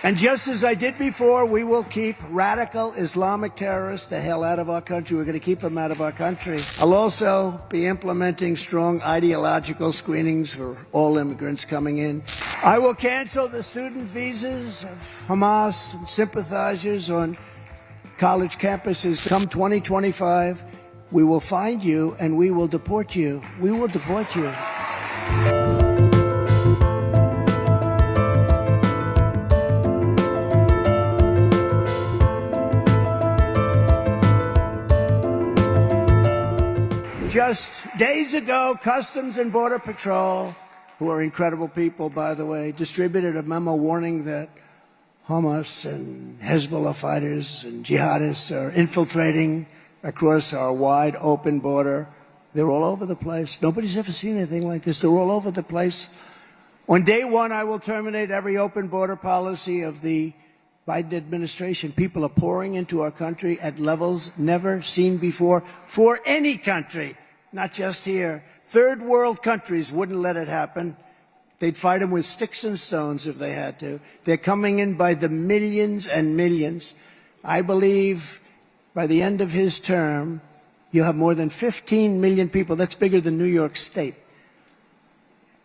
And just as I did before, we will keep radical Islamic terrorists the hell out of our country. We're going to keep them out of our country. I'll also be implementing strong ideological screenings for all immigrants coming in. I will cancel the student visas of Hamas and sympathizers on college campuses. Come 2025, we will find you and we will deport you. We will deport you. Just days ago, Customs and Border Patrol, who are incredible people, by the way, distributed a memo warning that Hamas and Hezbollah fighters and jihadists are infiltrating across our wide open border. They're all over the place. Nobody's ever seen anything like this. They're all over the place. On day one, I will terminate every open border policy of the Biden administration. People are pouring into our country at levels never seen before for any country, not just here. Third world countries wouldn't let it happen. They'd fight them with sticks and stones if they had to. They're coming in by the millions and millions. I believe by the end of his term, you'll have more than 15 million people. That's bigger than New York State.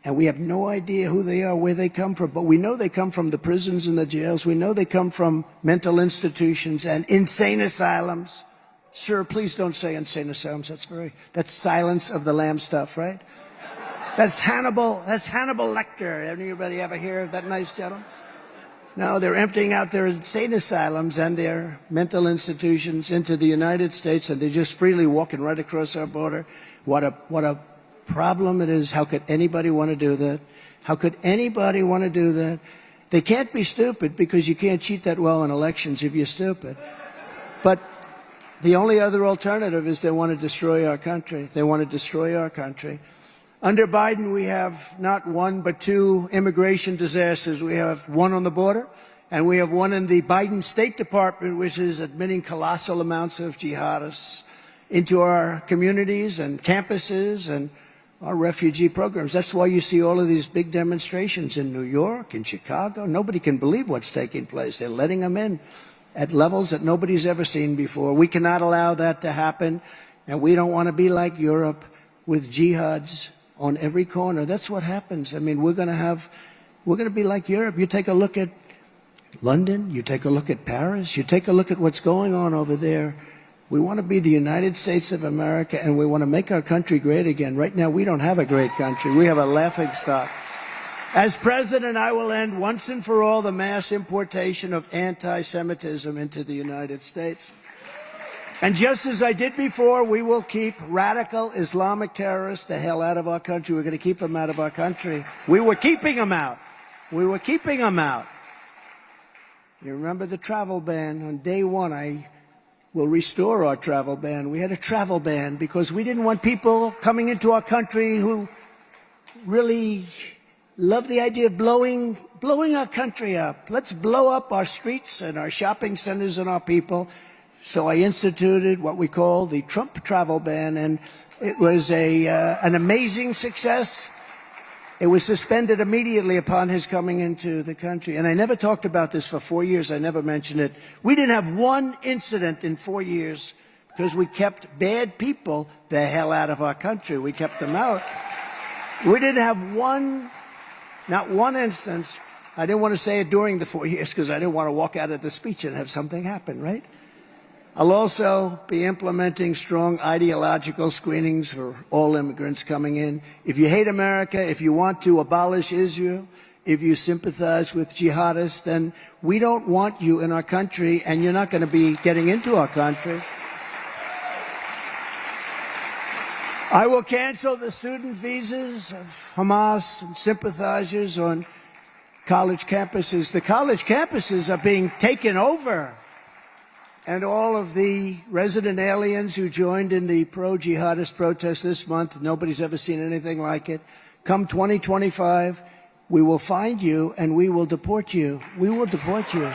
And we have no idea who they are, where they come from. But we know they come from the prisons and the jails. We know they come from mental institutions and insane asylums. Sir, please don't say insane asylums. That's Silence of the Lamb stuff, right? That's Hannibal Lecter. Anybody ever hear of that nice gentleman? No, they're emptying out their insane asylums and their mental institutions into the United States, and they're just freely walking right across our border. What a problem it is. How could anybody want to do that? How could anybody want to do that? They can't be stupid because you can't cheat that well in elections if you're stupid. But the only other alternative is they want to destroy our country. They want to destroy our country. Under Biden, we have not one but two immigration disasters. We have one on the border, and we have one in the Biden State Department, which is admitting colossal amounts of jihadists into our communities and campuses and our refugee programs. That's why you see all of these big demonstrations in New York, in Chicago. Nobody can believe what's taking place. They're letting them in at levels that nobody's ever seen before. We cannot allow that to happen, and we don't want to be like Europe with jihads on every corner. That's what happens. I mean, we're going to be like Europe. You take a look at London, you take a look at Paris, you take a look at what's going on over there. We want to be the United States of America, and we want to make our country great again. Right now, we don't have a great country. We have a laughingstock. As president, I will end once and for all the mass importation of anti-Semitism into the United States. And just as I did before, we will keep radical Islamic terrorists the hell out of our country. We're going to keep them out of our country. We were keeping them out. We were keeping them out. You remember the travel ban? On day one, I will restore our travel ban. We had a travel ban because we didn't want people coming into our country who really love the idea of blowing our country up. Let's blow up our streets and our shopping centers and our people. So I instituted what we call the Trump travel ban, and it was an amazing success. It was suspended immediately upon his coming into the country. And I never talked about this for 4 years. I never mentioned it. We didn't have one incident in 4 years because we kept bad people the hell out of our country. We kept them out. We didn't have not one instance. I didn't want to say it during the 4 years because I didn't want to walk out of the speech and have something happen, right? I'll also be implementing strong ideological screenings for all immigrants coming in. If you hate America, if you want to abolish Israel, if you sympathize with jihadists, then we don't want you in our country, and you're not going to be getting into our country. I will cancel the student visas of Hamas and sympathizers on college campuses. The college campuses are being taken over. And all of the resident aliens who joined in the pro-jihadist protest this month, nobody's ever seen anything like it. Come 2025, we will find you and we will deport you. We will deport you.